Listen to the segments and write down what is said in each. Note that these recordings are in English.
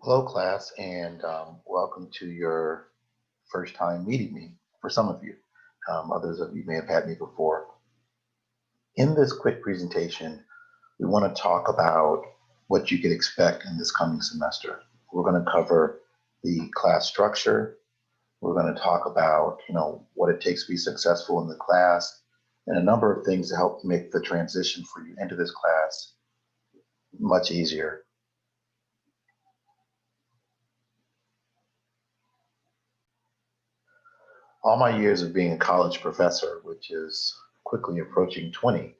Hello, class, and welcome to your first time meeting me for some of you. Others of you may have had me before. In this quick presentation, we want to talk about what you could expect in this coming semester. We're going to cover the class structure. We're going to talk about, what it takes to be successful in the class and a number of things to help make the transition for you into this class much easier. All my years of being a college professor, which is quickly approaching 20,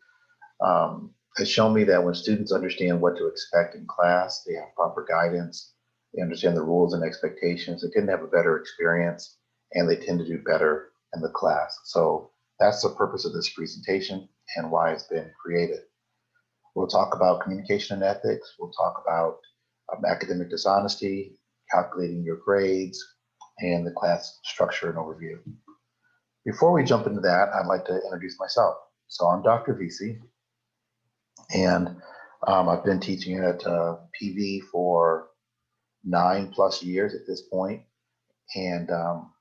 has shown me that when students understand what to expect in class, they have proper guidance, they understand the rules and expectations, they tend to have a better experience, and they tend to do better in the class. So that's the purpose of this presentation and why it's been created. We'll talk about communication and ethics. We'll talk about academic dishonesty, calculating your grades, and the class structure and overview. Before we jump into that, I'd like to introduce myself. So I'm Dr. Vesey, and I've been teaching at PV for 9+ years at this point. And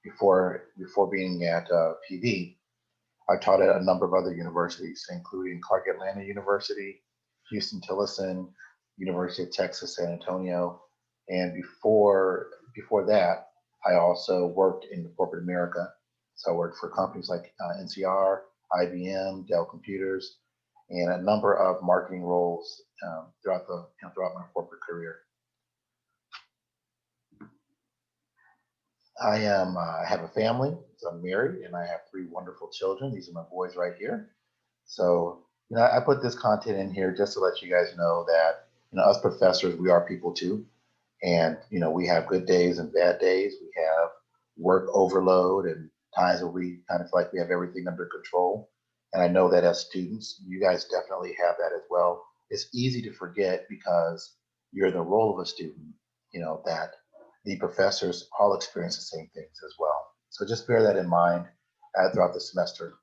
before being at PV, I taught at a number of other universities, including Clark Atlanta University, Houston Tillotson, University of Texas San Antonio, and before that, I also worked in corporate America. So I worked for companies like NCR, IBM, Dell Computers, and a number of marketing roles throughout my corporate career. I have a family, so I'm married, and I have three wonderful children. These are my boys right here. So, I put this content in here just to let you guys know that, us professors, we are people too. And, we have good days and bad days. We have work overload and times where we kind of feel like we have everything under control. And I know that as students, you guys definitely have that as well. It's easy to forget because you're in the role of a student, that the professors all experience the same things as well. So just bear that in mind throughout the semester.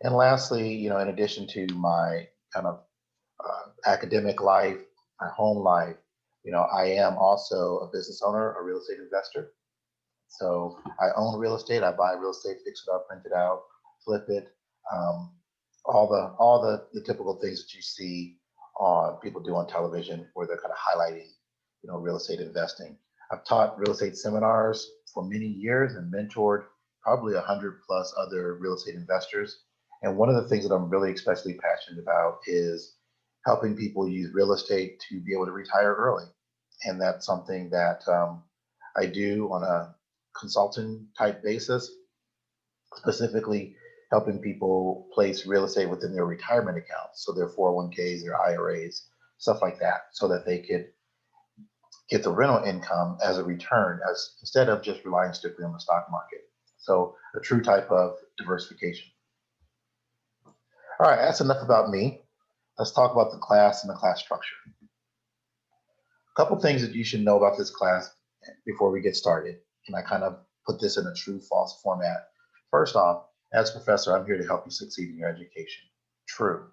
And lastly, in addition to my kind of academic life, my home life, I am also a business owner, a real estate investor. So I own real estate. I buy real estate, fix it up, rent it out, flip it, um, all the typical things that you see on people do on television, where they're kind of highlighting, real estate investing. I've taught real estate seminars for many years and mentored probably 100+ other real estate investors. And one of the things that I'm really especially passionate about is helping people use real estate to be able to retire early. And that's something that I do on a consultant type basis, specifically helping people place real estate within their retirement accounts, so their 401ks, their IRAs, stuff like that, so that they could get the rental income as a return, as instead of just relying strictly on the stock market. So a true type of diversification. All right, that's enough about me. Let's talk about the class and the class structure. A couple things that you should know about this class before we get started, and I kind of put this in a true false format. First off, as a professor, I'm here to help you succeed in your education. True.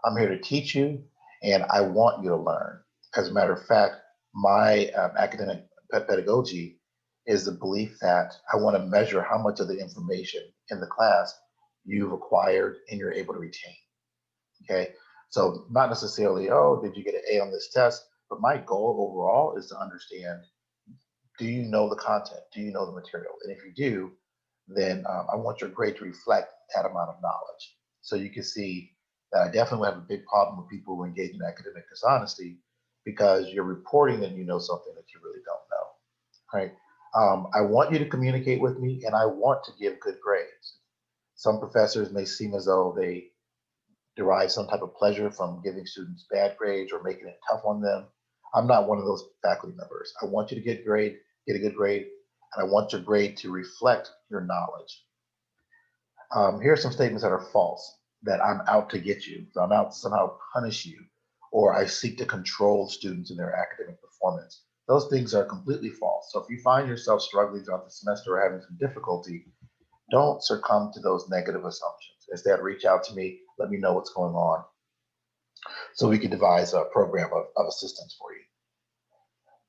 I'm here to teach you, and I want you to learn. As a matter of fact, my academic pedagogy is the belief that I want to measure how much of the information in the class you've acquired and you're able to retain. Okay. So not necessarily, oh, did you get an A on this test? But my goal overall is to understand, do you know the content? Do you know the material? And if you do, then I want your grade to reflect that amount of knowledge. So you can see that I definitely have a big problem with people who engage in academic dishonesty, because you're reporting that you know something that you really don't know, right? I want you to communicate with me, and I want to give good grades. Some professors may seem as though they derive some type of pleasure from giving students bad grades or making it tough on them. I'm not one of those faculty members. I want you to get a good grade, and I want your grade to reflect your knowledge. Here are some statements that are false: that I'm out to get you, that I'm out to somehow punish you, or I seek to control students in their academic performance. Those things are completely false. So if you find yourself struggling throughout the semester or having some difficulty, don't succumb to those negative assumptions. Instead, reach out to me, let me know what's going on, so we can devise a program of assistance for you.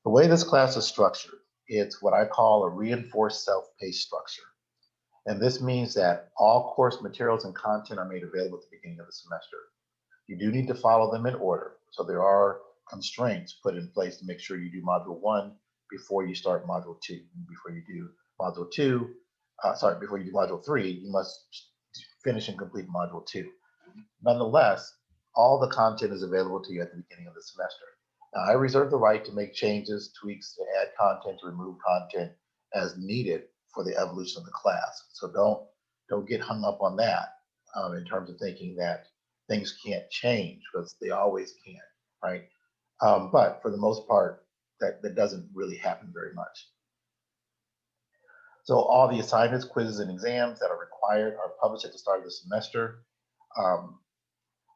The way this class is structured, it's what I call a reinforced self-paced structure. And this means that all course materials and content are made available at the beginning of the semester. You do need to follow them in order. So there are constraints put in place to make sure you do module one before you start module two. Before you do module two, before you do module three, you must finish and complete module two. Nonetheless, all the content is available to you at the beginning of the semester. Now, I reserve the right to make changes, tweaks, to add content, to remove content as needed for the evolution of the class. So don't get hung up on that in terms of thinking that things can't change, because they always can, right? But for the most part, that doesn't really happen very much. So all the assignments, quizzes, and exams that are required are published at the start of the semester. Um,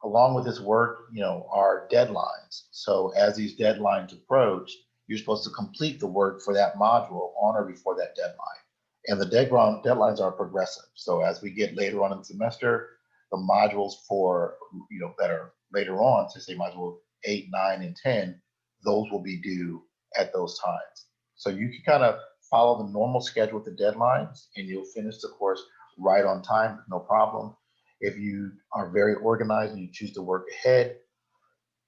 Along with this work, are deadlines. So as these deadlines approach, you're supposed to complete the work for that module on or before that deadline. And the deadlines are progressive. So as we get later on in the semester, the modules for, that are later on, so say module 8, 9, and 10, those will be due at those times. So you can kind of follow the normal schedule with the deadlines, and you'll finish the course right on time, no problem. If you are very organized and you choose to work ahead,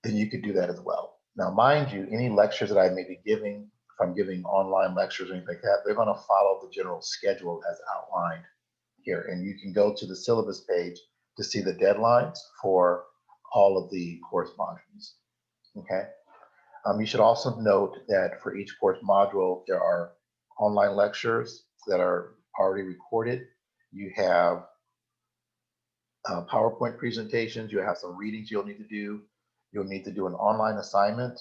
then you could do that as well. Now, mind you, any lectures that I may be giving, if I'm giving online lectures or anything like that, they're going to follow the general schedule as outlined here. And you can go to the syllabus page to see the deadlines for all of the course modules. Okay. You should also note that for each course module, there are online lectures that are already recorded. You have PowerPoint presentations. You have some readings you'll need to do. You'll need to do an online assignment,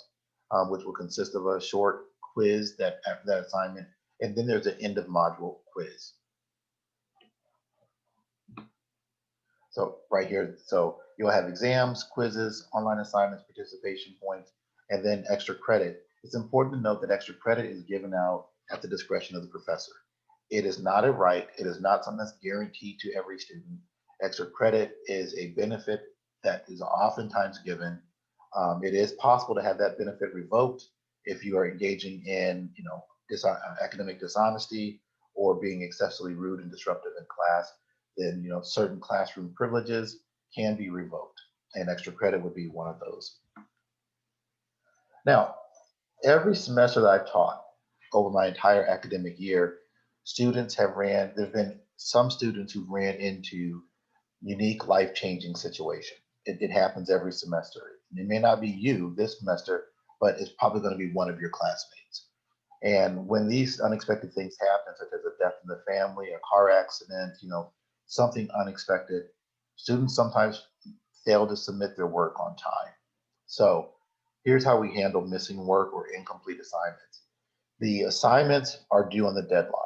which will consist of a short quiz that after that assignment, and then there's an end of module quiz. So right here, so you'll have exams, quizzes, online assignments, participation points, and then extra credit. It's important to note that extra credit is given out at the discretion of the professor. It is not a right. It is not something that's guaranteed to every student. Extra credit is a benefit that is oftentimes given. It is possible to have that benefit revoked if you are engaging in, academic dishonesty or being excessively rude and disruptive in class. Then, certain classroom privileges can be revoked, and extra credit would be one of those. Now, every semester that I've taught over my entire academic year, there've been some students who've ran into unique life-changing situation. It happens every semester. It may not be you this semester, but it's probably going to be one of your classmates. And when these unexpected things happen, such as a death in the family, a car accident, something unexpected, students sometimes fail to submit their work on time. So here's how we handle missing work or incomplete assignments. The assignments are due on the deadline.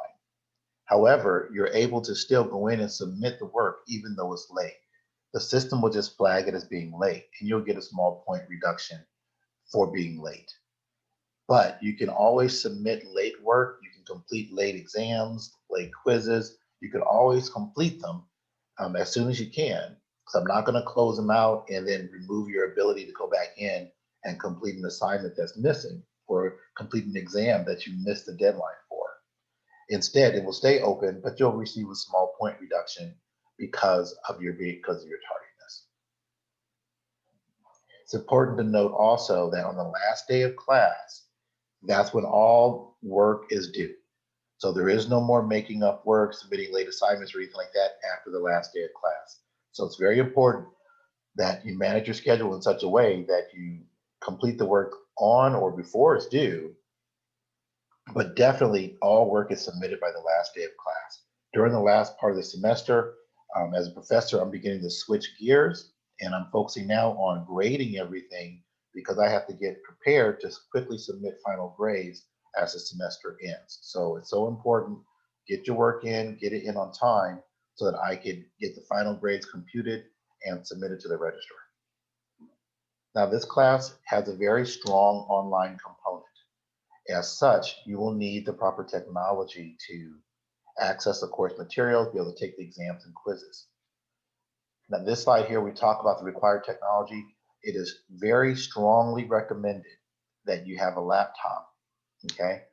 However, you're able to still go in and submit the work even though it's late. The system will just flag it as being late, and you'll get a small point reduction for being late. But you can always submit late work. You can complete late exams, late quizzes. You can always complete them as soon as you can, because I'm not going to close them out and then remove your ability to go back in and complete an assignment that's missing or complete an exam that you missed the deadline for. Instead, it will stay open, but you'll receive a small point reduction because of your tardiness. It's important to note also that on the last day of class, that's when all work is due. So there is no more making up work, submitting late assignments, or anything like that after the last day of class. So it's very important that you manage your schedule in such a way that you complete the work on or before it's due, but definitely all work is submitted by the last day of class. During the last part of the semester, as a professor, I'm beginning to switch gears, and I'm focusing now on grading everything because I have to get prepared to quickly submit final grades as the semester ends. So it's so important, get your work in, get it in on time so that I can get the final grades computed and submitted to the registrar. Now, this class has a very strong online component. As such, you will need the proper technology to access the course materials, be able to take the exams and quizzes. Now, this slide here, we talk about the required technology. It is very strongly recommended that you have a laptop Okay.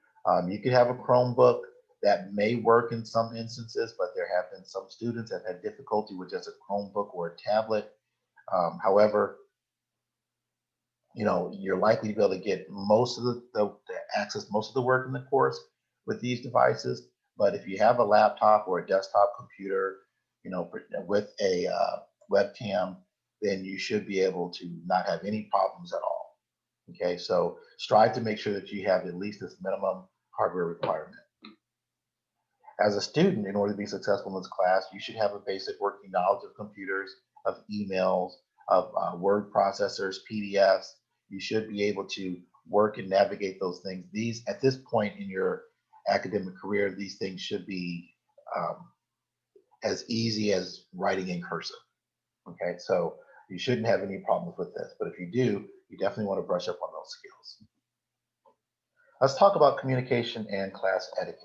You could have a Chromebook that may work in some instances, but there have been some students that had difficulty with just a Chromebook or a tablet. However, you're likely to be able to get most of the access, most of the work in the course with these devices. But if you have a laptop or a desktop computer, with a webcam, then you should be able to not have any problems at all. Okay, so strive to make sure that you have at least this minimum hardware requirement. As a student, in order to be successful in this class, you should have a basic working knowledge of computers, of emails, of word processors, PDFs. You should be able to work and navigate those things. These, at this point in your academic career, these things should be um, as easy as writing in cursive. Okay, so you shouldn't have any problems with this. But if you do, you definitely want to brush up on those skills. Let's talk about communication and class etiquette.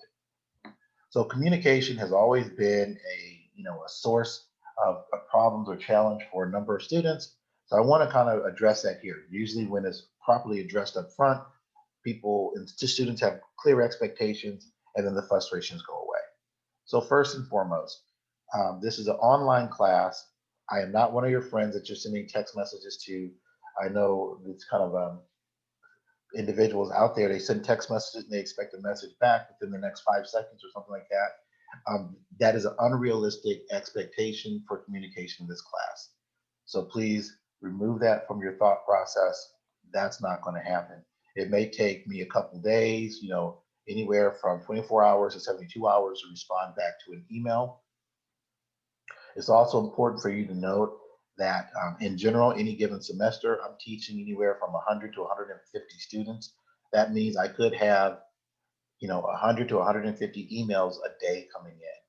So communication has always been a source of problems or challenge for a number of students. So I want to kind of address that here. Usually when it's properly addressed up front, people and students have clear expectations and then the frustrations go away. So first and foremost, this is an online class. I am not one of your friends that you're sending text messages to. I know it's kind of individuals out there, they send text messages and they expect a message back within the next 5 seconds or something like that. That is an unrealistic expectation for communication in this class. So please remove that from your thought process. That's not going to happen. It may take me a couple days, anywhere from 24 hours to 72 hours to respond back to an email. It's also important for you to note that in general, any given semester, I'm teaching anywhere from 100 to 150 students. That means I could have, 100 to 150 emails a day coming in,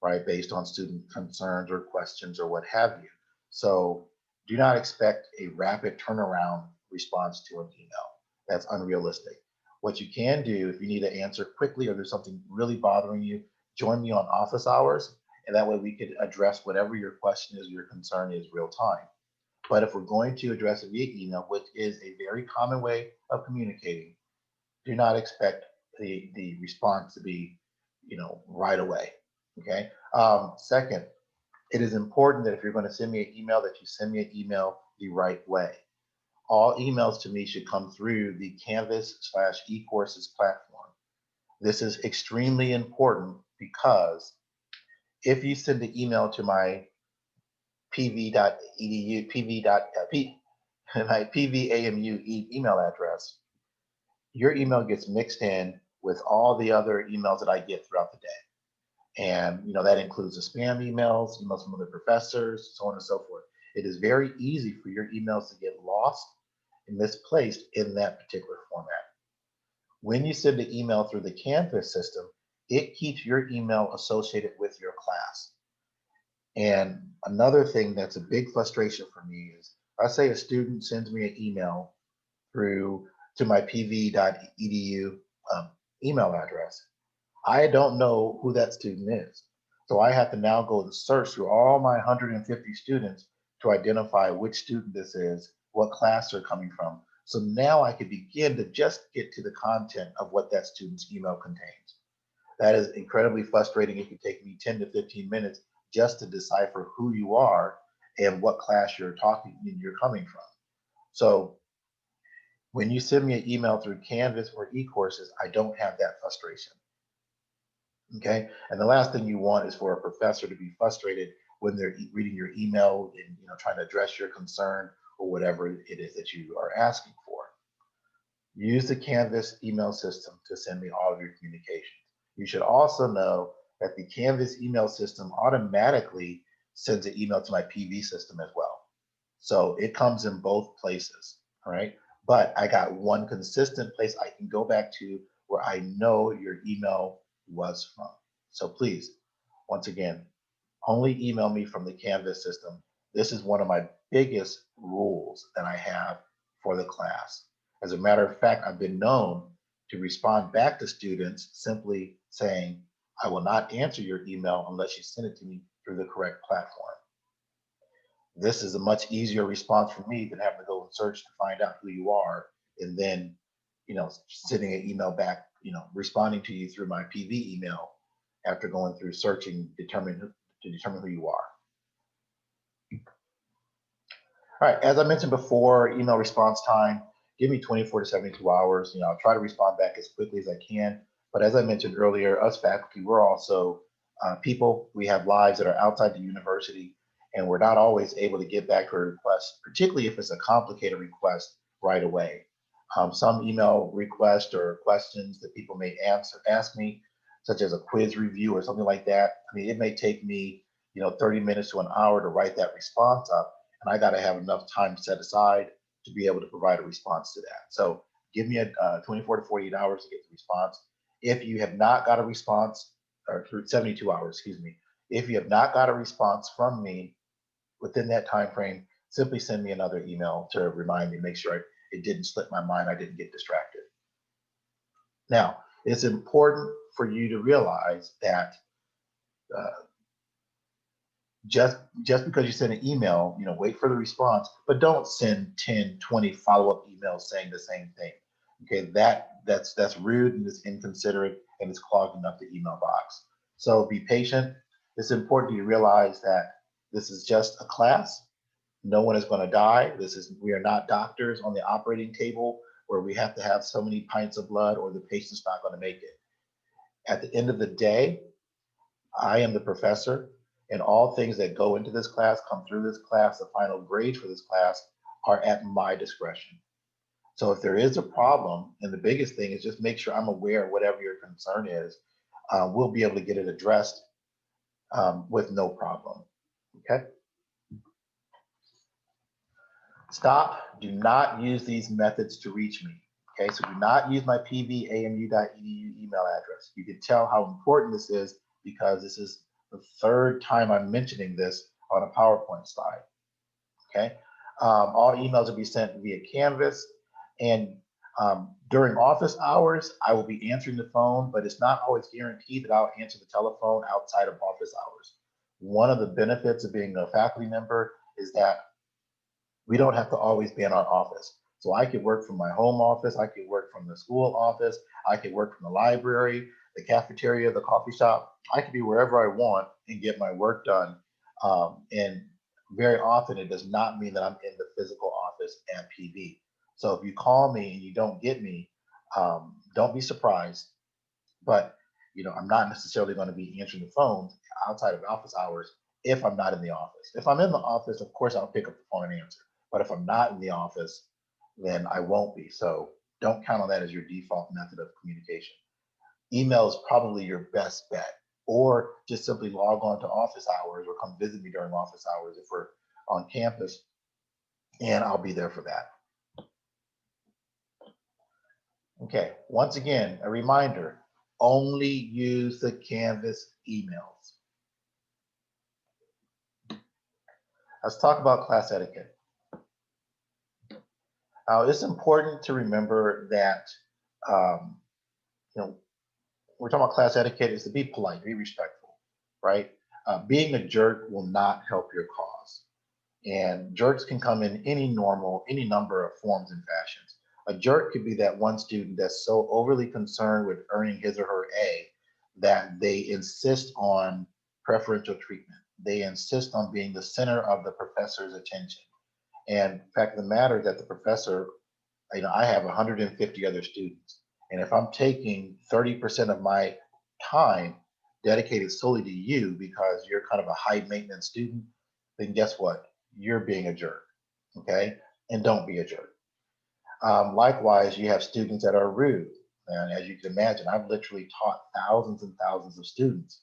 right, based on student concerns or questions or what have you. So do not expect a rapid turnaround response to an email. That's unrealistic. What you can do if you need to answer quickly or there's something really bothering you, join me on office hours, and that way we could address whatever your question is, your concern is real time. But if we're going to address it via email, which is a very common way of communicating, do not expect the response to be, right away. Okay. Second, it is important that if you're going to send me an email, that you send me an email the right way. All emails to me should come through the Canvas/eCourses platform. This is extremely important because if you send an email to my pv.edu, my pvamu email address, your email gets mixed in with all the other emails that I get throughout the day. And that includes the spam emails from other professors, so on and so forth. It is very easy for your emails to get lost and misplaced in that particular format. When you send the email through the Canvas system, it keeps your email associated with your class. And another thing that's a big frustration for me is I say a student sends me an email through to my pv.edu email address. I don't know who that student is. So I have to now go and search through all my 150 students to identify which student this is, what class they're coming from. So now I can begin to just get to the content of what that student's email contains. That is incredibly frustrating. It can take me 10 to 15 minutes just to decipher who you are and what class you're coming from. So when you send me an email through Canvas or eCourses, I don't have that frustration. Okay. And the last thing you want is for a professor to be frustrated when they're reading your email and trying to address your concern or whatever it is that you are asking for. Use the Canvas email system to send me all of your communications. You should also know that the Canvas email system automatically sends an email to my PV system as well. So it comes in both places. All right. But I got one consistent place I can go back to where I know your email was from. So please, once again, only email me from the Canvas system. This is one of my biggest rules that I have for the class. As a matter of fact, I've been known to respond back to students simply saying, I will not answer your email unless you send it to me through the correct platform. This is a much easier response for me than having to go and search to find out who you are and then, sending an email back responding to you through my PV email after going through searching to determine who you are. All right, as I mentioned before, email response time, give me 24 to 72 hours. I'll try to respond back as quickly as I can. But as I mentioned earlier, us faculty, we're also people. We have lives that are outside the university, and we're not always able to get back to a request, particularly if it's a complicated request right away. Some email requests or questions that people may ask me, such as a quiz review or something like that. I mean, it may take me, 30 minutes to an hour to write that response up, and I got to have enough time set aside to be able to provide a response to that. So give me a 24 to 48 hours to get the response. If you have not got a response, or 72 hours, excuse me, if you have not got a response from me within that time frame, simply send me another email to remind me, make sure it didn't slip my mind, I didn't get distracted. Now, it's important for you to realize that just because you send an email, wait for the response, but don't send 10, 20 follow-up emails saying the same thing. Okay, that's rude and it's inconsiderate and it's clogging up the email box. So be patient. It's important you realize that this is just a class. No one is going to die. We are not doctors on the operating table where we have to have so many pints of blood or the patient's not going to make it. At the end of the day, I am the professor, and all things that go into this class, come through this class, the final grades for this class are at my discretion. So if there is a problem, and the biggest thing is just make sure I'm aware of whatever your concern is, we'll be able to get it addressed with no problem. Okay. Stop. Do not use these methods to reach me. Okay, so do not use my pvamu.edu email address. You can tell how important this is because this is the third time I'm mentioning this on a PowerPoint slide. Okay, all emails will be sent via Canvas, and during office hours, I will be answering the phone, but it's not always guaranteed that I'll answer the telephone outside of office hours. One of the benefits of being a faculty member is that we don't have to always be in our office. So I could work from my home office, I could work from the school office, I could work from the library, the cafeteria, the coffee shop. I could be wherever I want and get my work done. And very often it does not mean that I'm in the physical office at PV. So if you call me and you don't get me, don't be surprised. But I'm not necessarily going to be answering the phone outside of office hours if I'm not in the office. If I'm in the office, of course I'll pick up the phone and answer. But if I'm not in the office, then I won't be. So don't count on that as your default method of communication. Email is probably your best bet, or just simply log on to office hours or come visit me during office hours if we're on campus, and I'll be there for that. Okay, once again, a reminder, only use the Canvas emails. Let's talk about class etiquette. Now, it's important to remember that, we're talking about class etiquette is to be polite, be respectful, right? Being a jerk will not help your cause. And jerks can come in any number of forms and fashions. A jerk could be that one student that's so overly concerned with earning his or her A that they insist on preferential treatment. They insist on being the center of the professor's attention. And the fact of the matter is that the professor, I have 150 other students. And if I'm taking 30% of my time dedicated solely to you because you're kind of a high maintenance student, then guess what? You're being a jerk. Okay. And don't be a jerk. Likewise, you have students that are rude. And as you can imagine, I've literally taught thousands and thousands of students.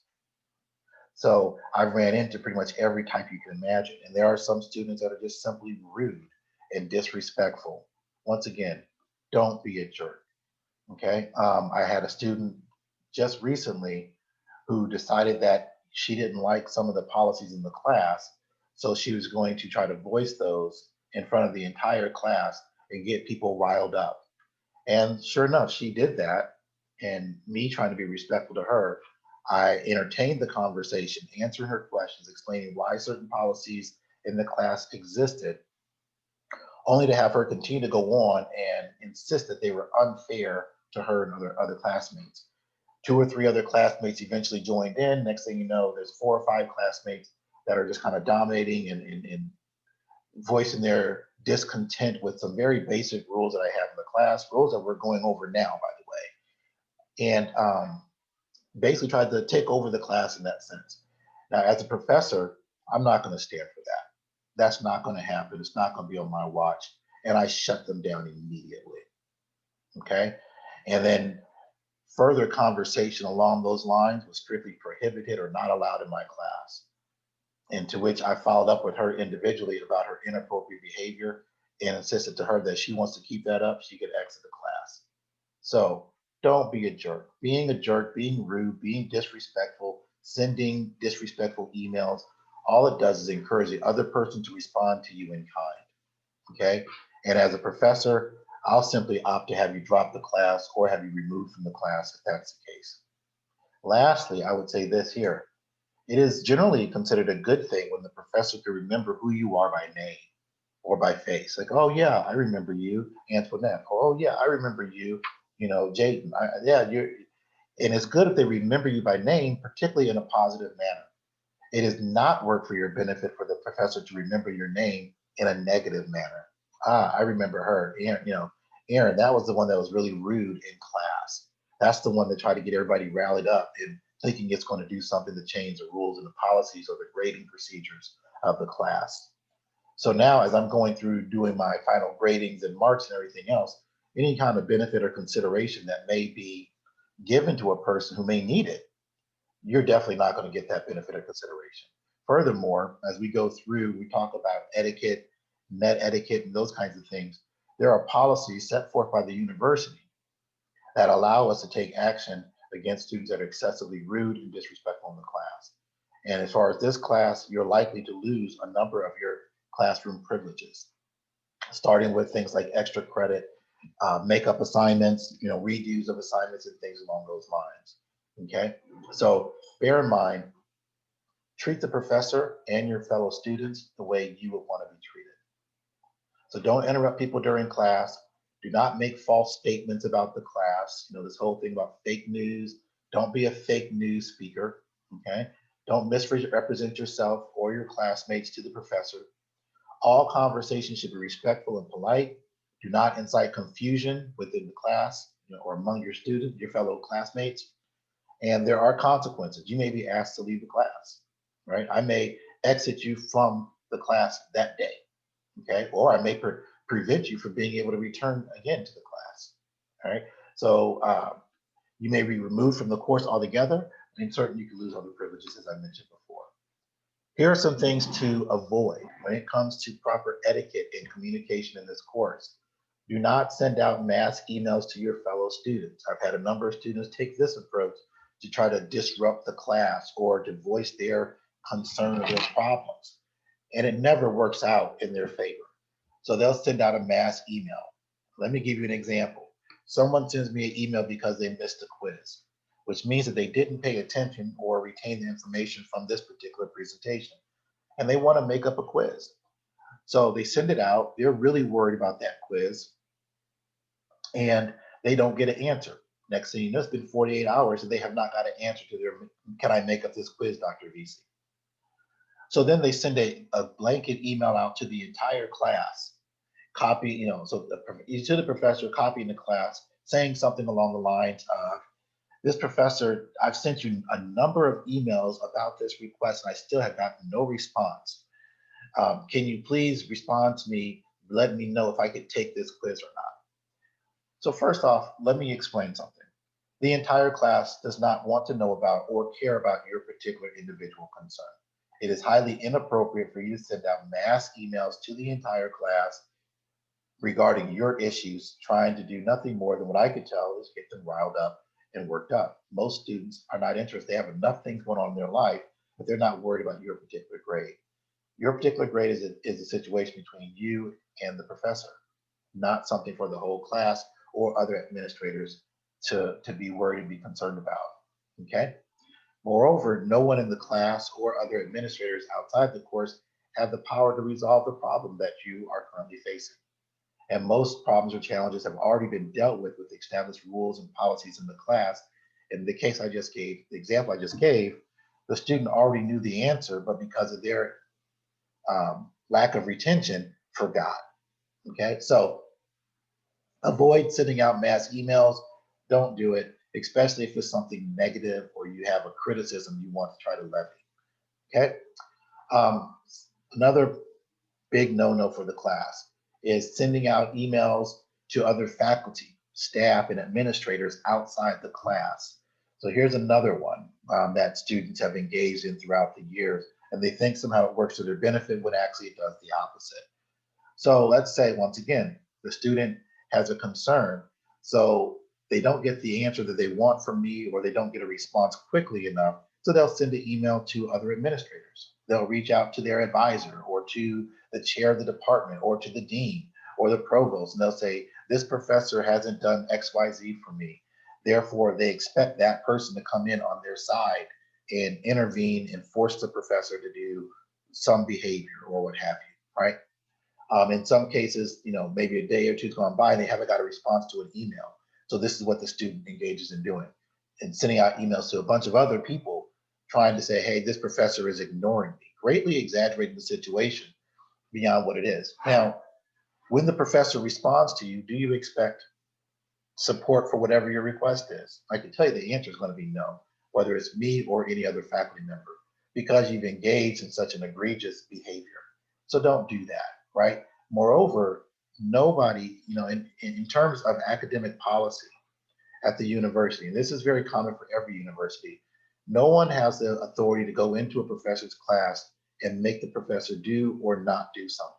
So I've ran into pretty much every type you can imagine. And there are some students that are just simply rude and disrespectful. Once again, don't be a jerk. Okay. I had a student just recently who decided that she didn't like some of the policies in the class. So she was going to try to voice those in front of the entire class and get people riled up. And sure enough, she did that. And me trying to be respectful to her, I entertained the conversation, answering her questions, explaining why certain policies in the class existed, only to have her continue to go on and insist that they were unfair to her and other classmates. Two or three other classmates eventually joined in. Next thing you know, there's four or five classmates that are just kind of dominating and voicing their discontent with some very basic rules that I have in the class, rules that we're going over now, by the way, and basically tried to take over the class in that sense. Now, as a professor, I'm not going to stand for that. That's not going to happen. It's not going to be on my watch. And I shut them down immediately. Okay. And then further conversation along those lines was strictly prohibited or not allowed in my class. And to which I followed up with her individually about her inappropriate behavior and insisted to her that she wants to keep that up, she could exit the class. So don't be a jerk. Being a jerk, being rude, being disrespectful, sending disrespectful emails, all it does is encourage the other person to respond to you in kind. Okay. And as a professor, I'll simply opt to have you drop the class or have you removed from the class if that's the case. Lastly, I would say this here. It is generally considered a good thing when the professor can remember who you are by name or by face. Like, oh yeah, I remember you, Antoinette. Or, oh yeah, I remember you, Jaden. Yeah, you're. And it's good if they remember you by name, particularly in a positive manner. It is not work for your benefit for the professor to remember your name in a negative manner. Ah, I remember her. Aaron, that was the one that was really rude in class. That's the one that tried to get everybody rallied up and thinking it's going to do something to change the rules and the policies or the grading procedures of the class. So now, as I'm going through doing my final gradings and marks and everything else, any kind of benefit or consideration that may be given to a person who may need it, you're definitely not going to get that benefit or consideration. Furthermore, as we go through, we talk about etiquette, net etiquette, and those kinds of things. There are policies set forth by the university that allow us to take action against students that are excessively rude and disrespectful in the class. And as far as this class, you're likely to lose a number of your classroom privileges, starting with things like extra credit, makeup assignments, redos of assignments and things along those lines. Okay, so bear in mind, treat the professor and your fellow students the way you would want to be treated. So don't interrupt people during class. Do not make false statements about the class. This whole thing about fake news. Don't be a fake news speaker. Okay. Don't misrepresent yourself or your classmates to the professor. All conversations should be respectful and polite. Do not incite confusion within the class, or among your students, your fellow classmates. And there are consequences. You may be asked to leave the class, right? I may exit you from the class that day, okay? Or I may prevent you from being able to return again to the class, all right? So you may be removed from the course altogether, and certainly you can lose other privileges, as I mentioned before. Here are some things to avoid when it comes to proper etiquette and communication in this course. Do not send out mass emails to your fellow students. I've had a number of students take this approach to try to disrupt the class or to voice their concern or their problems. And it never works out in their favor. So they'll send out a mass email. Let me give you an example. Someone sends me an email because they missed a quiz, which means that they didn't pay attention or retain the information from this particular presentation. And they want to make up a quiz. So they send it out. They're really worried about that quiz and they don't get an answer. Next thing you know, it's been 48 hours and they have not got an answer to their, can I make up this quiz, Dr. VC? So then they send a blanket email out to the entire class, to the professor, copying the class, saying something along the lines of, this professor, I've sent you a number of emails about this request and I still have gotten no response. Can you please respond to me, let me know if I could take this quiz or not? So first off, let me explain something. The entire class does not want to know about or care about your particular individual concern. It is highly inappropriate for you to send out mass emails to the entire class regarding your issues, trying to do nothing more than what I could tell is get them riled up and worked up. Most students are not interested. They have enough things going on in their life, but they're not worried about your particular grade. Your particular grade is a situation between you and the professor, not something for the whole class or other administrators to be worried and be concerned about. Okay. Moreover, no one in the class or other administrators outside the course have the power to resolve the problem that you are currently facing. and most problems or challenges have already been dealt with established rules and policies in the class. In the case I just gave, the example I just gave, the student already knew the answer, but because of their lack of retention, forgot. Okay, so avoid sending out mass emails. Don't do it, especially if it's something negative or you have a criticism you want to try to levy. Okay. Um, Another big no-no for the class is sending out emails to other faculty, staff, and administrators outside the class. So here's another one that students have engaged in throughout the years, and they think somehow it works to their benefit when actually it does the opposite. So let's say, once again, the student has a concern, so they don't get the answer that they want from me, or they don't get a response quickly enough. So they'll send an email to other administrators. They'll reach out to their advisor or to the chair of the department or to the dean or the provost, and they'll say, this professor hasn't done XYZ for me. Therefore, they expect that person to come in on their side and intervene and force the professor to do some behavior or what have you, right? In some cases, maybe a day or two's gone by and they haven't got a response to an email. So this is what the student engages in doing, and sending out emails to a bunch of other people trying to say, hey, this professor is ignoring me, greatly exaggerating the situation beyond what it is. Now, when the professor responds to you, do you expect support for whatever your request is? I can tell you the answer is going to be no, whether it's me or any other faculty member, because you've engaged in such an egregious behavior. So don't do that, right? Moreover, nobody, in terms of academic policy at the university, and this is very common for every university, no one has the authority to go into a professor's class and make the professor do or not do something.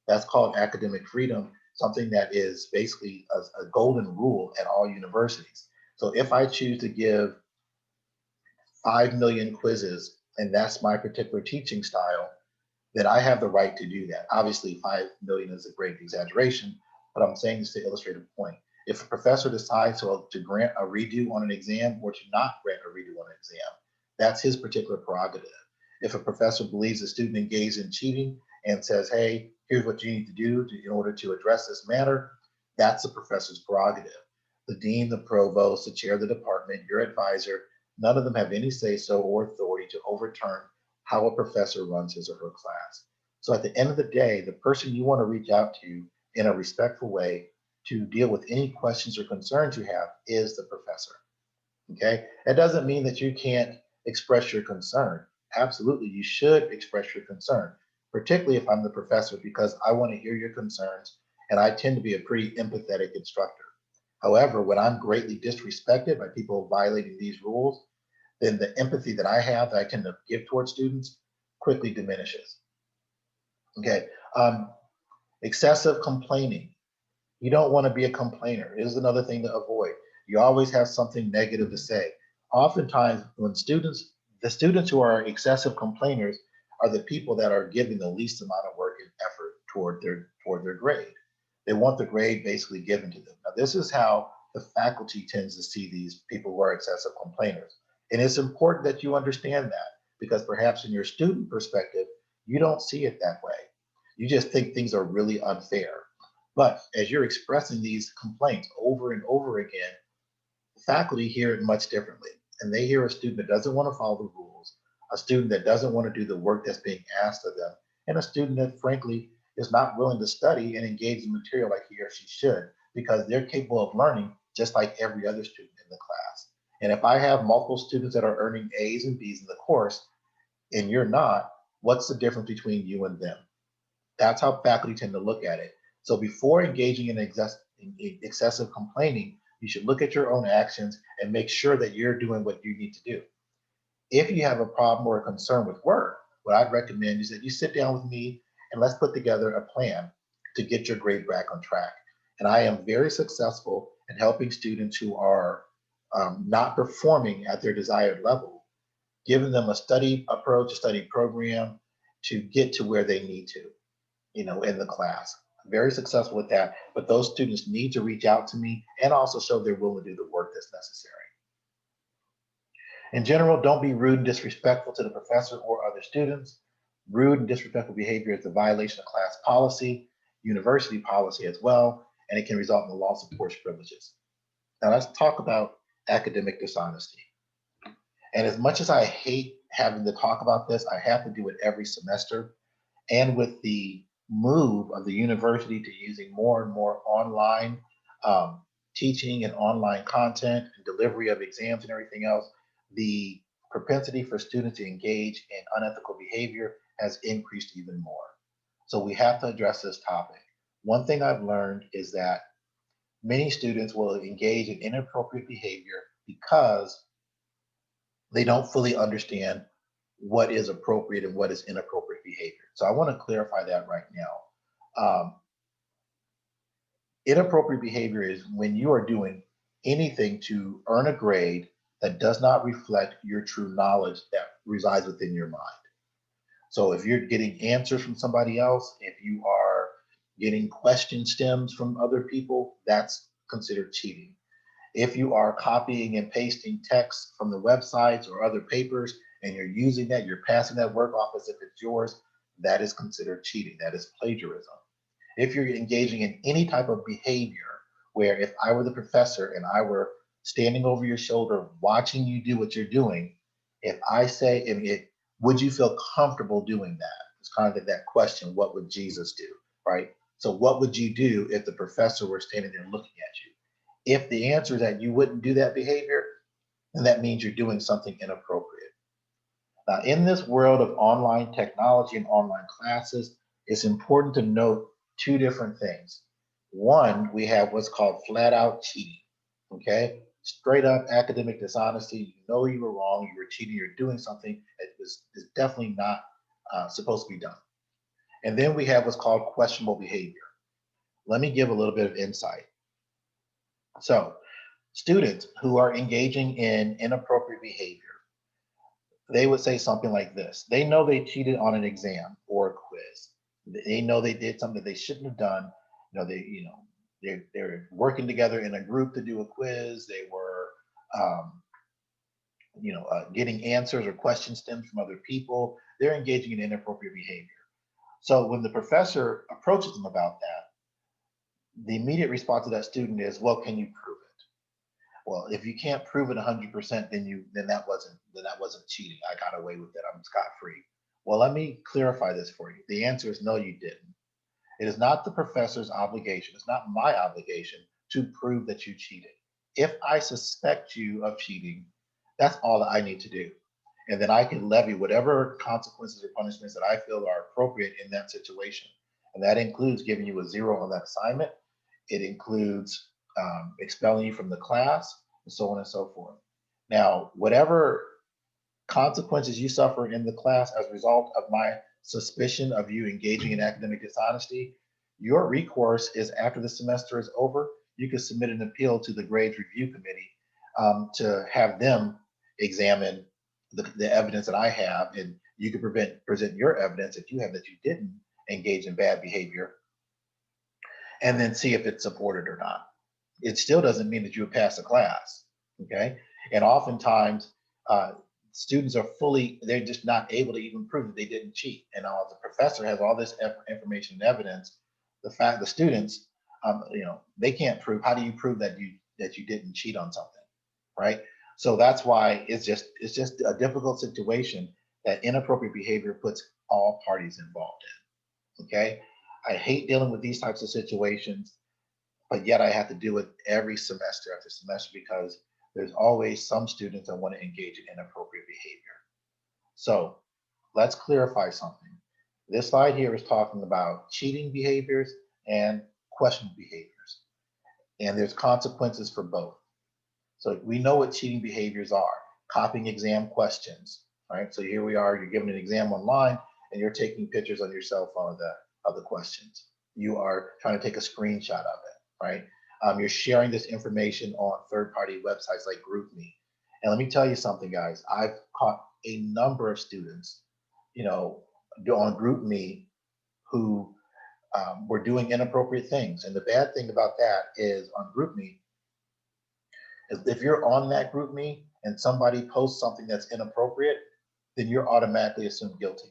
That's called academic freedom, something that is basically a golden rule at all universities. So if I choose to give 5 million quizzes and that's my particular teaching style, then I have the right to do that. Obviously, 5 million is a great exaggeration, but I'm saying this to illustrate a point. If a professor decides to grant a redo on an exam or to not grant a redo on an exam, that's his particular prerogative. If a professor believes a student engaged in cheating and says, hey, here's what you need to do in order to address this matter, that's the professor's prerogative. The dean, the provost, the chair of the department, your advisor, none of them have any say so or authority to overturn how a professor runs his or her class. So at the end of the day, the person you want to reach out to in a respectful way to deal with any questions or concerns you have is the professor. Okay. It doesn't mean that you can't express your concern. Absolutely, you should express your concern, particularly if I'm the professor, because I want to hear your concerns and I tend to be a pretty empathetic instructor. However, when I'm greatly disrespected by people violating these rules, then the empathy that I have that I tend to give towards students quickly diminishes. Okay. Excessive complaining. You don't want to be a complainer. It is another thing to avoid. You always have something negative to say. Oftentimes, when the students who are excessive complainers are the people that are giving the least amount of work and effort toward their grade. They want the grade basically given to them. Now, this is how the faculty tends to see these people who are excessive complainers. And it's important that you understand that, because perhaps in your student perspective, you don't see it that way. You just think things are really unfair. But as you're expressing these complaints over and over again, the faculty hear it much differently. And they hear a student that doesn't want to follow the rules, a student that doesn't want to do the work that's being asked of them, and a student that, frankly, is not willing to study and engage in material like he or she should, because they're capable of learning just like every other student in the class. And if I have multiple students that are earning A's and B's in the course, and you're not, what's the difference between you and them? That's how faculty tend to look at it. So before engaging in excessive complaining, you should look at your own actions and make sure that you're doing what you need to do. If you have a problem or a concern with work, what I'd recommend is that you sit down with me and let's put together a plan to get your grade back on track. And I am very successful in helping students who are not performing at their desired level, giving them a study approach, a study program to get to where they need to, in the class. I'm very successful with that, but those students need to reach out to me and also show they're willing to do the work that's necessary. In general, don't be rude and disrespectful to the professor or other students. Rude and disrespectful behavior is a violation of class policy, university policy as well, and it can result in the loss of course privileges. Now let's talk about academic dishonesty. And as much as I hate having to talk about this, I have to do it every semester. And with the move of the university to using more and more online um, teaching and online content and delivery of exams and everything else, the propensity for students to engage in unethical behavior has increased even more. So we have to address this topic. One thing I've learned is that many students will engage in inappropriate behavior because they don't fully understand what is appropriate and what is inappropriate behavior. So I want to clarify that right now. Inappropriate behavior is when you are doing anything to earn a grade that does not reflect your true knowledge that resides within your mind. So if you're getting answers from somebody else, if you are getting question stems from other people, that's considered cheating. If you are copying and pasting text from the websites or other papers and you're using that, you're passing that work off as if it's yours, that is considered cheating. That is plagiarism. If you're engaging in any type of behavior where if I were the professor and I were standing over your shoulder watching you do what you're doing, if I say, would you feel comfortable doing that? It's kind of that question, what would Jesus do, right? So what would you do if the professor were standing there looking at you? If the answer is that you wouldn't do that behavior, then that means you're doing something inappropriate. Now, in this world of online technology and online classes, it's important to note two different things. One, we have what's called flat out cheating, okay? Straight up academic dishonesty. You know you were wrong, you were cheating, you're doing something that is definitely not supposed to be done. And then we have what's called questionable behavior. Let me give a little bit of insight. So, students who are engaging in inappropriate behavior, they would say something like this. They know they cheated on an exam or a quiz. They know they did something that they shouldn't have done. They're working together in a group to do a quiz. They were um, getting answers or question stems from other people. They're engaging in inappropriate behavior. So when the professor approaches them about that, the immediate response to that student is, well, can you prove it? Well, if you can't prove it 100%, then that wasn't cheating. I got away with it. I'm scot free. Well, let me clarify this for you. The answer is no, you didn't. It is not the professor's obligation. It's not my obligation to prove that you cheated. If I suspect you of cheating, that's all that I need to do. And then I can levy whatever consequences or punishments that I feel are appropriate in that situation. And that includes giving you a zero on that assignment. It includes expelling you from the class, and so on and so forth. Now, whatever consequences you suffer in the class as a result of my suspicion of you engaging in academic dishonesty, your recourse is after the semester is over, you can submit an appeal to the grades review committee to have them examine the evidence that I have, and you can present your evidence if you have that you didn't engage in bad behavior, and then see if it's supported or not. It still doesn't mean that you would pass a class, okay? And oftentimes, uh, students they're just not able to even prove that they didn't cheat. And the professor has all this information and evidence. The students, they can't prove. How do you prove that you didn't cheat on something, right? So that's why it's just a difficult situation that inappropriate behavior puts all parties involved in. Okay, I hate dealing with these types of situations, but yet I have to do it every semester after semester because there's always some students that want to engage in inappropriate behavior. So let's clarify something. This slide here is talking about cheating behaviors and questionable behaviors, and there's consequences for both. So we know what cheating behaviors are: copying exam questions, right? So here we are, you're giving an exam online and you're taking pictures on your cell phone of the questions. You are trying to take a screenshot of it, right? You're sharing this information on third-party websites like GroupMe. And let me tell you something, guys. I've caught a number of students, on GroupMe who were doing inappropriate things. And the bad thing about that is on GroupMe, if you're on that GroupMe and somebody posts something that's inappropriate, then you're automatically assumed guilty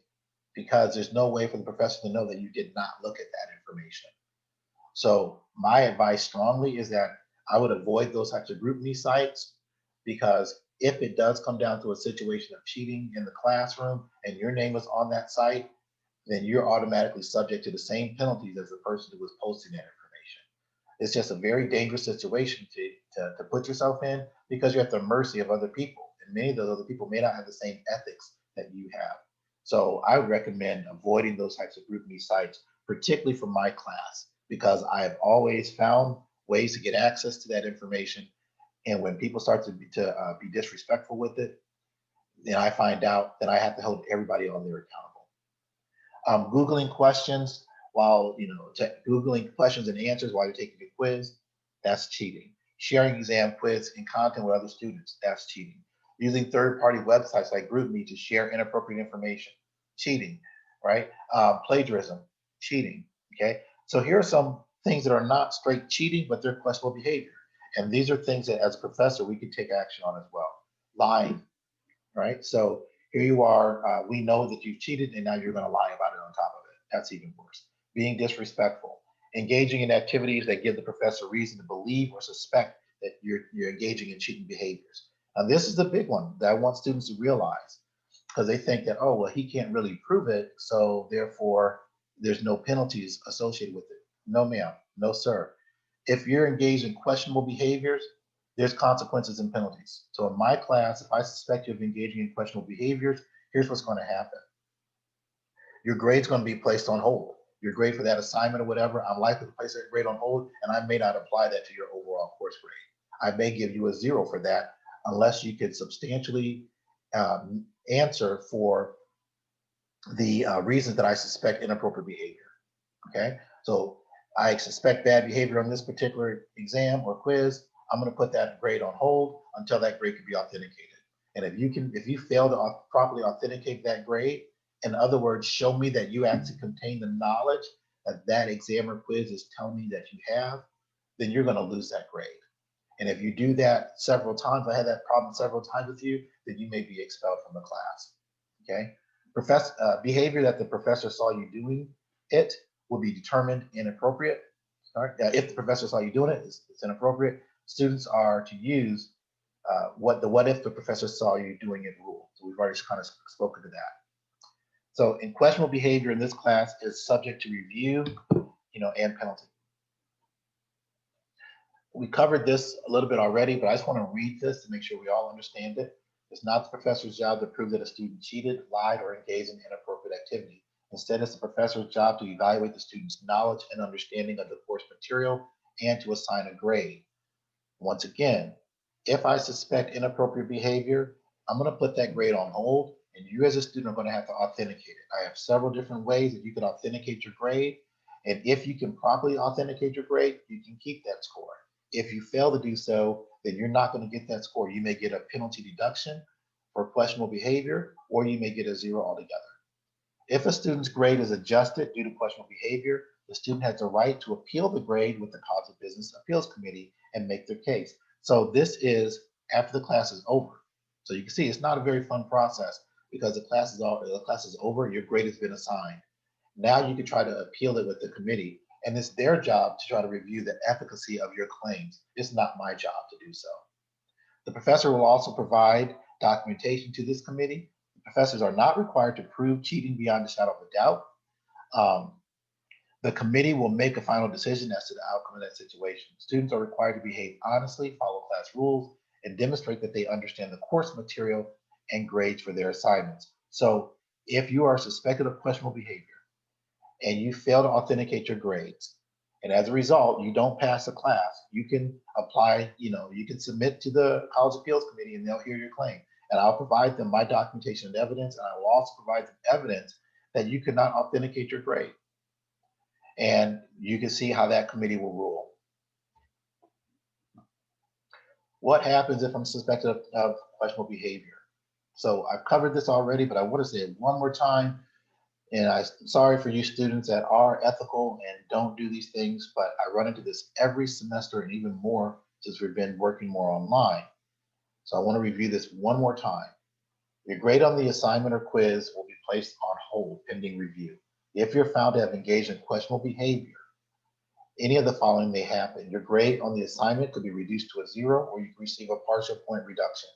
because there's no way for the professor to know that you did not look at that information. So my advice strongly is that I would avoid those types of GroupMe sites, because if it does come down to a situation of cheating in the classroom and your name is on that site, then you're automatically subject to the same penalties as the person who was posting that information. It's just a very dangerous situation to put yourself in, because you're at the mercy of other people. And many of those other people may not have the same ethics that you have. So I would recommend avoiding those types of GroupMe sites, particularly for my class, because I have always found ways to get access to that information. And when people start to be disrespectful with it, then I find out that I have to hold everybody on there accountable. Googling questions while, Googling questions and answers while you're taking a quiz, that's cheating. Sharing exam quiz and content with other students, that's cheating. Using third-party websites like GroupMe to share inappropriate information, cheating, right? Plagiarism, cheating, okay? So here are some things that are not straight cheating, but they're questionable behavior. And these are things that as a professor, we can take action on as well. Lying, right? So here you are, we know that you've cheated and now you're going to lie about it on top of it. That's even worse. Being disrespectful, engaging in activities that give the professor reason to believe or suspect that you're engaging in cheating behaviors. And this is the big one that I want students to realize, because they think that, oh, well, he can't really prove it, so therefore there's no penalties associated with it. No, ma'am, no, sir. If you're engaged in questionable behaviors, there's consequences and penalties. So in my class, if I suspect you of engaging in questionable behaviors, here's what's going to happen. Your grade's going to be placed on hold. Your grade for that assignment or whatever, I'm likely to place that grade on hold, and I may not apply that to your overall course grade. I may give you a 0 for that unless you could substantially answer for the reasons that I suspect inappropriate behavior. Okay, so I suspect bad behavior on this particular exam or quiz. I'm going to put that grade on hold until that grade can be authenticated. And if you fail to properly authenticate that grade, in other words, show me that you actually contain the knowledge that that exam or quiz is telling me that you have, then you're going to lose that grade. And if you do that several times, I had that problem several times with you, then you may be expelled from the class. Okay, behavior that the professor saw you doing it will be determined inappropriate. All right? If the professor saw you doing it, it's inappropriate. Students are to use what if the professor saw you doing it rule. So we've already kind of spoken to that. So in questionable behavior in this class is subject to review, and penalty. We covered this a little bit already, but I just want to read this to make sure we all understand it. It's not the professor's job to prove that a student cheated, lied, or engaged in inappropriate activity. Instead, it's the professor's job to evaluate the student's knowledge and understanding of the course material and to assign a grade. Once again, if I suspect inappropriate behavior, I'm going to put that grade on hold, and you as a student are going to have to authenticate it. I have several different ways that you can authenticate your grade, and if you can properly authenticate your grade, you can keep that score. If you fail to do so, then you're not going to get that score. You may get a penalty deduction for questionable behavior, or you may get a 0 altogether. If a student's grade is adjusted due to questionable behavior, the student has the right to appeal the grade with the College of Business Appeals Committee and make their case. So this is after the class is over. So you can see it's not a very fun process, because the class is over, your grade has been assigned. Now you can try to appeal it with the committee, and it's their job to try to review the efficacy of your claims. It's not my job to do so. The professor will also provide documentation to this committee. Professors are not required to prove cheating beyond a shadow of a doubt. The committee will make a final decision as to the outcome of that situation. Students are required to behave honestly, follow class rules, and demonstrate that they understand the course material and grades for their assignments. So if you are suspected of questionable behavior and you fail to authenticate your grades, and as a result, you don't pass the class, you can apply, you can submit to the College Appeals Committee and they'll hear your claim. And I'll provide them my documentation and evidence, and I will also provide them evidence that you could not authenticate your grade. And you can see how that committee will rule. What happens if I'm suspected of questionable behavior? So I've covered this already, but I want to say it one more time. And I'm sorry for you students that are ethical and don't do these things, but I run into this every semester and even more since we've been working more online. So I want to review this one more time. Your grade on the assignment or quiz will be placed on hold pending review. If you're found to have engaged in questionable behavior, Any of the following may happen. Your grade on the assignment could be reduced to a 0, or you can receive a partial point reduction.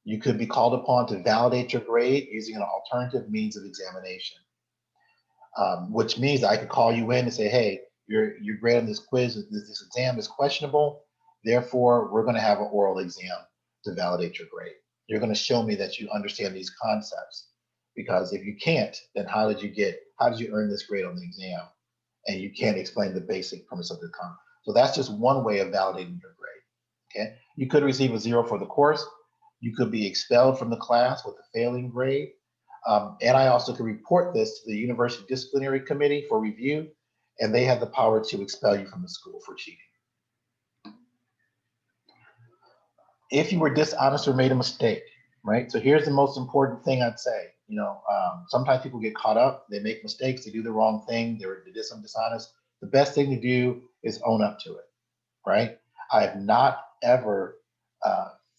You could be called upon to validate your grade using an alternative means of examination, which means I could call you in and say, hey, your grade on this quiz, this exam is questionable. Therefore, we're going to have an oral exam to validate your grade. You're going to show me that you understand these concepts, because if you can't, then how did you earn this grade on the exam? And you can't explain the basic premise of the concept. So that's just one way of validating your grade. Okay, you could receive a 0 for the course. You could be expelled from the class with a failing grade. And I also could report this to the University Disciplinary Committee for review, and they have the power to expel you from the school for cheating. If you were dishonest or made a mistake, right? So here's the most important thing I'd say. Sometimes people get caught up, they make mistakes, they do the wrong thing, they're dishonest. The best thing to do is own up to it, right? I have not ever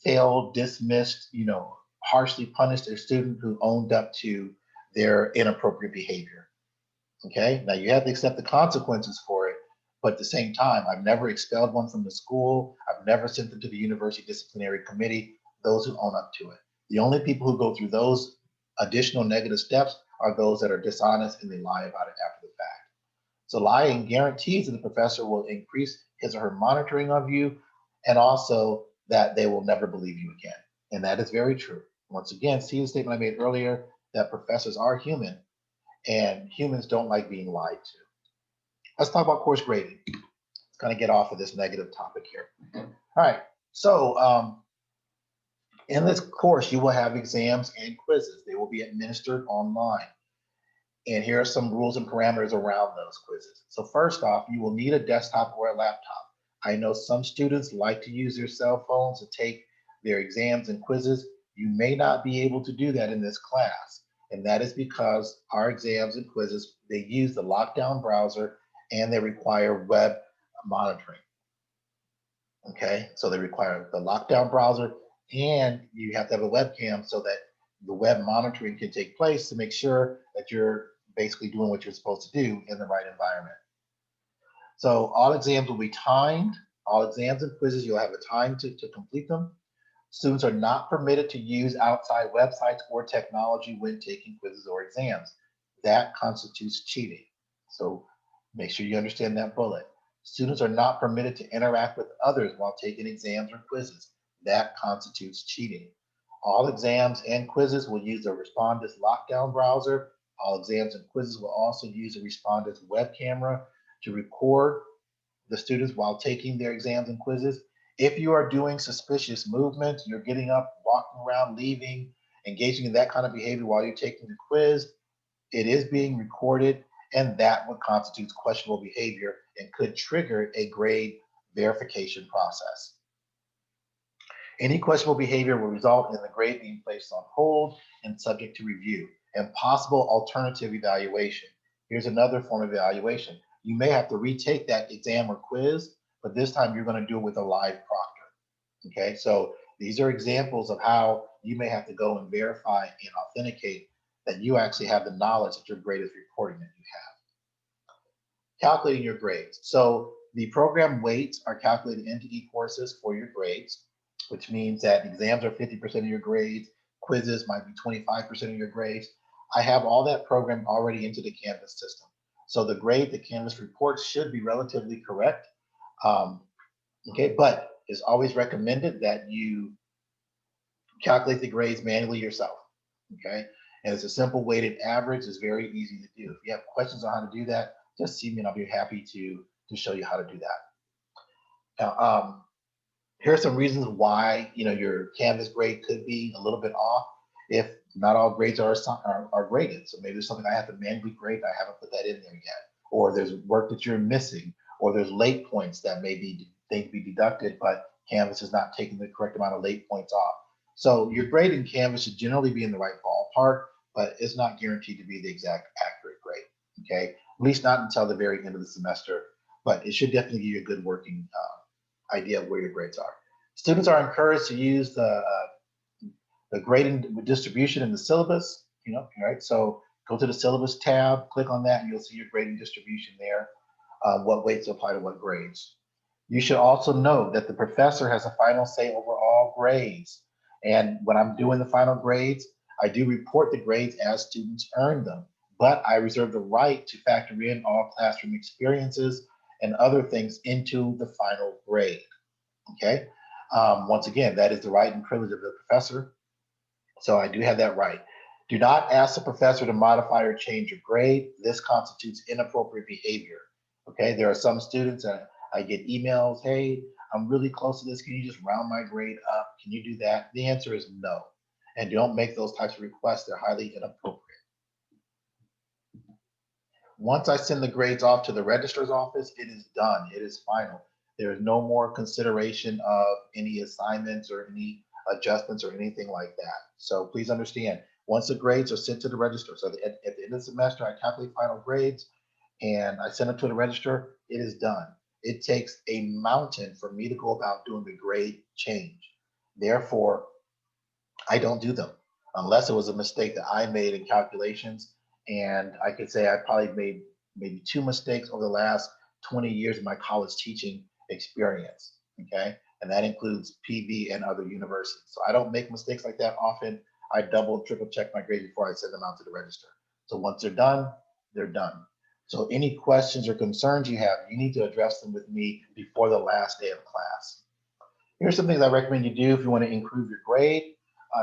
failed, dismissed, harshly punished a student who owned up to their inappropriate behavior. Okay, now you have to accept the consequences for it, but at the same time, I've never expelled one from the school. I've never sent them to the University Disciplinary Committee, those who own up to it. The only people who go through those additional negative steps are those that are dishonest and they lie about it after the fact. So lying guarantees that the professor will increase his or her monitoring of you, and also that they will never believe you again. And that is very true. Once again, see the statement I made earlier that professors are human and humans don't like being lied to. Let's talk about course grading. Let's kind of get off of this negative topic here. All right, so in this course, you will have exams and quizzes. They will be administered online. And here are some rules and parameters around those quizzes. So first off, you will need a desktop or a laptop. I know some students like to use their cell phones to take their exams and quizzes. You may not be able to do that in this class. And that is because our exams and quizzes, they use the lockdown browser and they require web monitoring. Okay, so they require the lockdown browser and you have to have a webcam so that the web monitoring can take place to make sure that you're basically doing what you're supposed to do in the right environment. So all exams will be timed. All exams and quizzes, you'll have a time to complete them. Students are not permitted to use outside websites or technology when taking quizzes or exams. That constitutes cheating. So make sure you understand that bullet. Students are not permitted to interact with others while taking exams or quizzes. That constitutes cheating. All exams and quizzes will use the Respondus lockdown browser. All exams and quizzes will also use the Respondus web camera to record the students while taking their exams and quizzes. If you are doing suspicious movements, you're getting up, walking around, leaving, engaging in that kind of behavior while you're taking the quiz, it is being recorded, and that what constitutes questionable behavior and could trigger a grade verification process. Any questionable behavior will result in the grade being placed on hold and subject to review and possible alternative evaluation. Here's another form of evaluation. You may have to retake that exam or quiz, but this time you're going to do it with a live proctor. Okay, so these are examples of how you may have to go and verify and authenticate that you actually have the knowledge that your grade is reporting that you have. Calculating your grades. So the program weights are calculated into eCourses for your grades, which means that exams are 50% of your grades, quizzes might be 25% of your grades. I have all that programmed already into the Canvas system. So the grade the Canvas reports should be relatively correct. Okay, but it's always recommended that you calculate the grades manually yourself. Okay, and it's a simple weighted average. It's very easy to do. If you have questions on how to do that, just see me and I'll be happy to show you how to do that. Now, here are some reasons why your Canvas grade could be a little bit off if not all grades are graded. So maybe there's something I have to manually grade and I haven't put that in there yet, or there's work that you're missing, or there's late points that may be deducted, but Canvas is not taking the correct amount of late points off. So your grade in Canvas should generally be in the right ballpark, but it's not guaranteed to be the exact accurate grade. Okay, at least not until the very end of the semester, but it should definitely give you a good working idea of where your grades are. Students are encouraged to use the grading distribution in the syllabus, right? So go to the syllabus tab, click on that, and you'll see your grading distribution there. what weights apply to what grades. You should also note that the professor has a final say over all grades. And when I'm doing the final grades, I do report the grades as students earn them, but I reserve the right to factor in all classroom experiences and other things into the final grade. Okay. Once again, that is the right and privilege of the professor. So I do have that right. Do not ask the professor to modify or change your grade. This constitutes inappropriate behavior. Okay, there are some students that I get emails, hey, I'm really close to this. Can you just round my grade up? Can you do that? The answer is no. And don't make those types of requests. They're highly inappropriate. Once I send the grades off to the registrar's office, it is done. It is final. There is no more consideration of any assignments or any adjustments or anything like that. So please understand, once the grades are sent to the registrar, so at the end of the semester, I calculate final grades and I send them to the registrar, it is done. It takes a mountain for me to go about doing the grade change. Therefore, I don't do them unless it was a mistake that I made in calculations. And I could say I probably made maybe 2 mistakes over the last 20 years of my college teaching experience. Okay. And that includes PV and other universities. So I don't make mistakes like that often. I double, triple check my grades before I send them out to the register. So once they're done, they're done. So any questions or concerns you have, you need to address them with me before the last day of class. Here's some things I recommend you do if you want to improve your grade.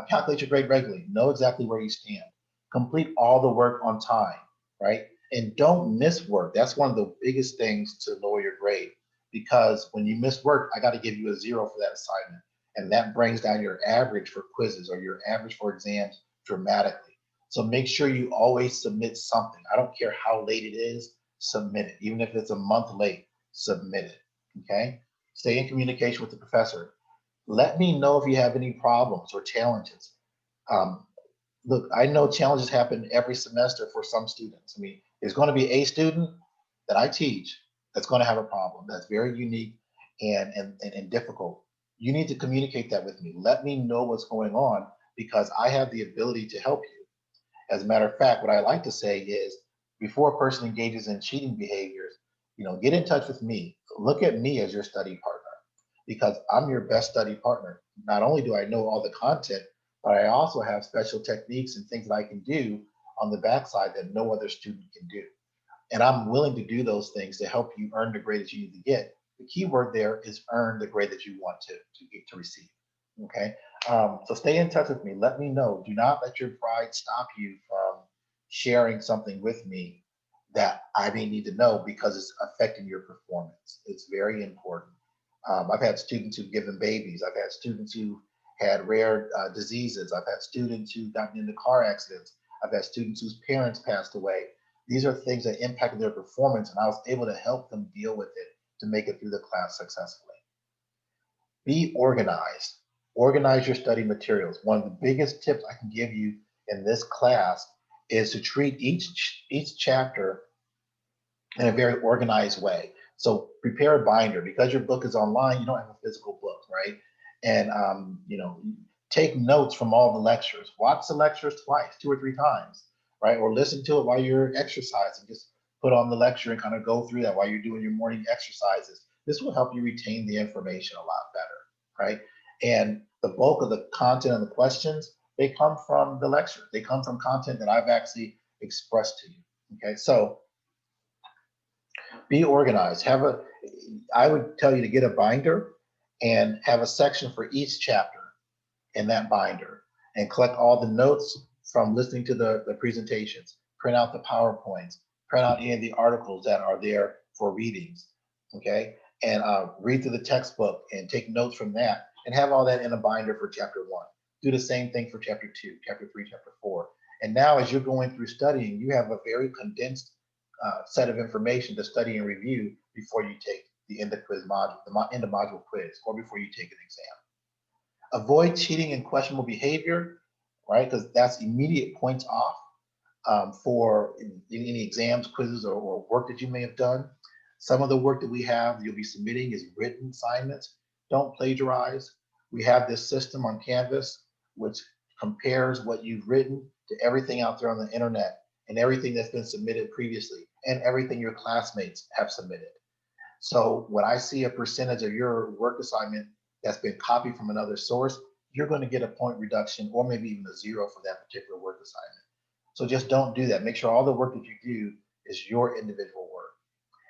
Calculate your grade regularly. Know exactly where you stand. Complete all the work on time, right? And don't miss work. That's one of the biggest things to lower your grade, because when you miss work, I got to give you a 0 for that assignment. And that brings down your average for quizzes or your average for exams dramatically. So make sure you always submit something. I don't care how late it is, submit it. Even if it's a month late, submit it, okay? Stay in communication with the professor. Let me know if you have any problems or challenges. Um, Look, I know challenges happen every semester for some students. I mean, there's going to be a student that I teach that's going to have a problem that's very unique and difficult. You need to communicate that with me. Let me know what's going on, because I have the ability to help you. As a matter of fact, what I like to say is, before a person engages in cheating behaviors, get in touch with me. Look at me as your study partner, because I'm your best study partner. Not only do I know all the content, but I also have special techniques and things that I can do on the backside that no other student can do. And I'm willing to do those things to help you earn the grade that you need to get. The key word there is earn the grade that you want to get to receive. Okay. So stay in touch with me. Let me know. Do not let your pride stop you from sharing something with me that I may need to know, because it's affecting your performance. It's very important. I've had students who've given babies. I've had students who had rare diseases. I've had students who've gotten into car accidents. I've had students whose parents passed away. These are things that impacted their performance, and I was able to help them deal with it to make it through the class successfully. Be organized. Organize your study materials. One of the biggest tips I can give you in this class is to treat each chapter in a very organized way. So prepare a binder. Because your book is online, you don't have a physical book, right? And take notes from all the lectures. Watch the lectures twice, 2 or 3 times, right? Or listen to it while you're exercising. Just put on the lecture and kind of go through that while you're doing your morning exercises. This will help you retain the information a lot better, right? And the bulk of the content and the questions, they come from the lecture. They come from content that I've actually expressed to you. Okay, so be organized. I would tell you to get a binder and have a section for each chapter in that binder, and collect all the notes from listening to the presentations, print out the PowerPoints, print out any of the articles that are there for readings, okay? And read through the textbook and take notes from that, and have all that in a binder for chapter 1. Do the same thing for chapter 2, chapter 3, chapter 4. And now as you're going through studying, you have a very condensed set of information to study and review before you take the end of quiz module, the end of module quiz, or before you take an exam. Avoid cheating and questionable behavior, right? Because that's immediate points off for any exams, quizzes, or work that you may have done. Some of the work that we have, you'll be submitting, is written assignments. Don't plagiarize. We have this system on Canvas which compares what you've written to everything out there on the internet and everything that's been submitted previously. and everything your classmates have submitted. So when I see a percentage of your work assignment that's been copied from another source, you're going to get a point reduction or maybe even a zero for that particular work assignment. So just don't do that. Make sure all the work that you do is your individual work.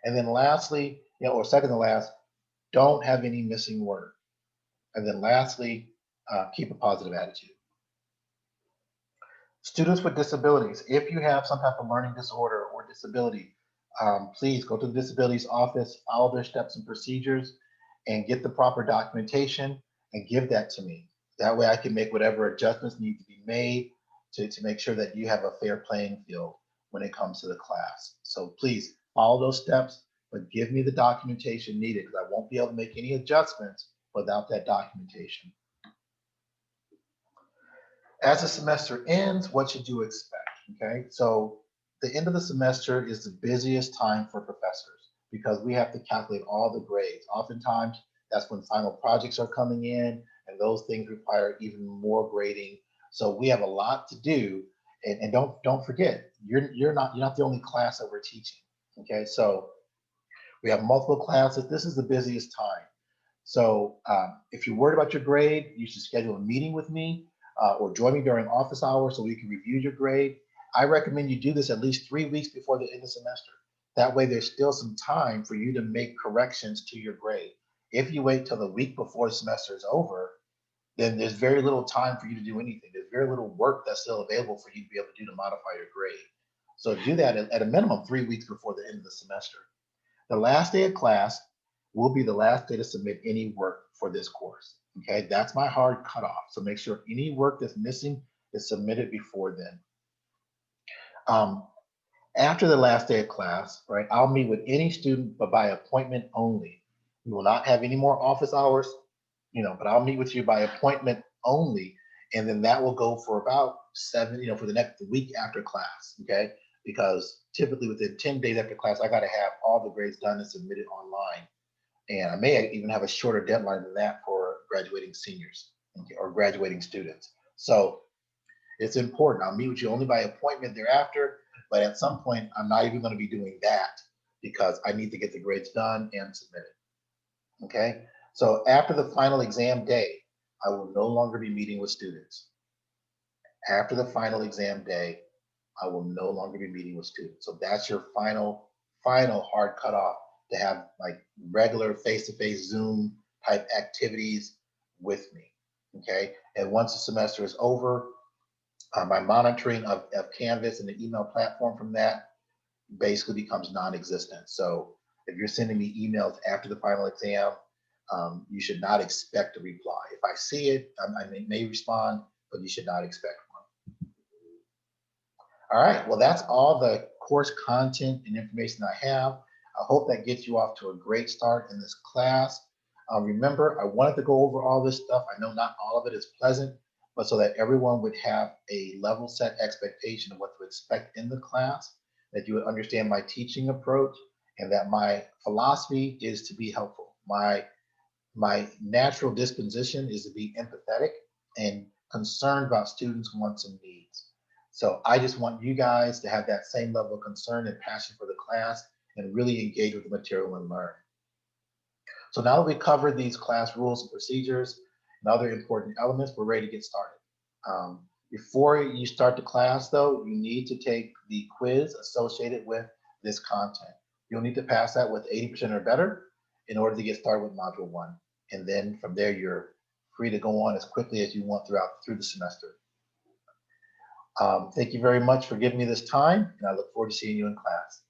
And then lastly, or second to last, don't have any missing work. And then lastly, keep a positive attitude. Students with disabilities, if you have some type of learning disorder or disability, please go to the disabilities office, follow their steps and procedures, and get the proper documentation and give that to me. That way I can make whatever adjustments need to be made to make sure that you have a fair playing field when it comes to the class. So please follow those steps, but give me the documentation needed because I won't be able to make any adjustments without that documentation. As the semester ends, what should you expect? Okay, so the end of the semester is the busiest time for professors because we have to calculate all the grades. Oftentimes, that's when final projects are coming in, and those things require even more grading. So we have a lot to do, and don't forget, you're not the only class that we're teaching. Okay, so we have multiple classes. This is the busiest time. So if you're worried about your grade, you should schedule a meeting with me or join me during office hours so we can review your grade. I recommend you do this at least 3 weeks before the end of the semester. That way there's still some time for you to make corrections to your grade. If you wait till the week before the semester is over, then there's very little time for you to do anything. There's very little work that's still available for you to be able to do to modify your grade. So do that at a minimum 3 weeks before the end of the semester. The last day of class will be the last day to submit any work for this course. Okay, that's my hard cutoff. So make sure any work that's missing is submitted before then. After the last day of class, right, I'll meet with any student, but by appointment only. We will not have any more office hours, but I'll meet with you by appointment only. And then that will go for about 7, for the next week after class, okay? Because typically within 10 days after class, I got to have all the grades done and submitted online. And I may even have a shorter deadline than that for graduating seniors, okay, or graduating students. So it's important. I'll meet with you only by appointment thereafter, but at some point, I'm not even going to be doing that because I need to get the grades done and submitted. Okay, so after the final exam day, I will no longer be meeting with students. After the final exam day, I will no longer be meeting with students. So that's your final hard cutoff to have like regular face-to-face Zoom type activities with me. Okay, and once the semester is over, my monitoring of Canvas and the email platform from that basically becomes non-existent. So if you're sending me emails after the final exam, you should not expect a reply. If I see it, I may respond, but you should not expect one. All right, well, that's all the course content and information I have. I hope that gets you off to a great start in this class. Remember, I wanted to go over all this stuff. I know not all of it is pleasant, but so that everyone would have a level set expectation of what to expect in the class, that you would understand my teaching approach, and that my philosophy is to be helpful. My natural disposition is to be empathetic and concerned about students' wants and needs. So I just want you guys to have that same level of concern and passion for the class and really engage with the material and learn. So now that we've covered these class rules and procedures and other important elements, we're ready to get started. Before you start the class though, you need to take the quiz associated with this content. You'll need to pass that with 80% or better in order to get started with module 1. And then from there, you're free to go on as quickly as you want through the semester. Thank you very much for giving me this time, and I look forward to seeing you in class.